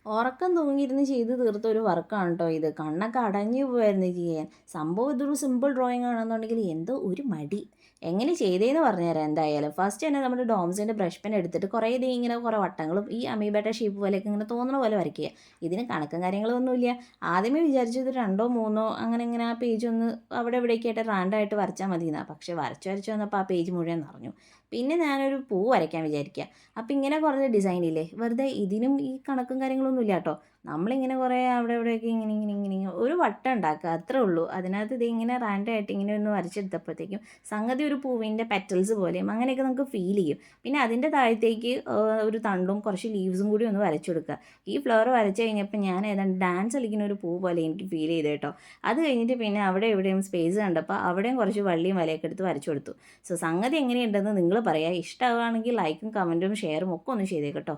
ഉറക്കം തൂങ്ങിയിരുന്ന് ചെയ്ത് തീർത്ത ഒരു വർക്കാണ് കേട്ടോ ഇത്. കണ്ണൊക്കെ അടഞ്ഞു പോവായിരുന്നു ചെയ്യാൻ. സംഭവം ഇതൊരു സിമ്പിൾ ഡ്രോയിങ് ആണെന്നുണ്ടെങ്കിൽ എന്തോ ഒരു മടി. എങ്ങനെ ചെയ്തതെന്ന് പറഞ്ഞുതരാം എന്തായാലും. ഫസ്റ്റ് തന്നെ നമ്മുടെ ഡോംസിൻ്റെ ബ്രഷ് പെൻ എടുത്തിട്ട് കുറേ ഇങ്ങനെ കുറേ വട്ടങ്ങളും ഈ അമീബയുടെ ഷേപ്പ് പോലെയൊക്കെ ഇങ്ങനെ തോന്നുന്ന പോലെ വരയ്ക്കുക. ഇതിന് കണക്കും കാര്യങ്ങളൊന്നുമില്ല. ആദ്യമേ വിചാരിച്ചത് രണ്ടോ മൂന്നോ അങ്ങനെ ഇങ്ങനെ ആ പേജ് ഒന്ന് അവിടെ ഇവിടെയൊക്കെ ആയിട്ട് റാൻഡായിട്ട് വരച്ചാൽ മതി എന്നാണ്. പക്ഷേ വരച്ച് വന്നപ്പോൾ ആ പേജ് മുഴുവൻ നിറഞ്ഞു. പിന്നെ ഞാനൊരു പൂ വരയ്ക്കാൻ വിചാരിക്കുക. അപ്പോൾ ഇങ്ങനെ കുറേ ഡിസൈൻ ഇല്ലേ, വെറുതെ ഇതിനും ഈ കണക്കും കാര്യങ്ങളൊന്നും ഇല്ല കേട്ടോ. നമ്മളിങ്ങനെ കുറേ അവിടെ ഇവിടെയൊക്കെ ഇങ്ങനെ ഇങ്ങനെ ഇങ്ങനെ ഇങ്ങനെ ഒരു വട്ടം ഉണ്ടാക്കുക, അത്രേ ഉള്ളൂ. അതിനകത്ത് ഇതിങ്ങനെ റാൻഡായിട്ട് ഇങ്ങനെ ഒന്ന് വരച്ചെടുത്തപ്പോഴത്തേക്കും സംഗതി ഒരു പൂവിൻ്റെ പെറ്റൽസ് പോലെയും അങ്ങനെയൊക്കെ നമുക്ക് ഫീൽ ചെയ്യും. പിന്നെ അതിൻ്റെ താഴത്തേക്ക് ഒരു തണ്ടും കുറച്ച് ലീവ്സും കൂടി ഒന്ന് വരച്ചു കൊടുക്കുക. ഈ ഫ്ലവർ വരച്ച് കഴിഞ്ഞപ്പോൾ ഞാൻ ഏതാണ്ട് ഡാൻസ് കളിക്കുന്ന ഒരു പൂ പോലെ എനിക്ക് ഫീൽ ചെയ്തു കേട്ടോ. അത് കഴിഞ്ഞിട്ട് പിന്നെ അവിടെ എവിടെയും സ്പേസ് കണ്ടപ്പോൾ അവിടെയും കുറച്ച് വള്ളിയും വലയൊക്കെ എടുത്ത് വരച്ചു കൊടുത്തു. സോ സംഗതി എങ്ങനെയുണ്ടെന്ന് നിങ്ങൾ പറയുക. ഇഷ്ടമാവുകയാണെങ്കിൽ ലൈക്കും കമൻറ്റും ഷെയറും ഒക്കെ ഒന്ന് ചെയ്തേക്കട്ടോ.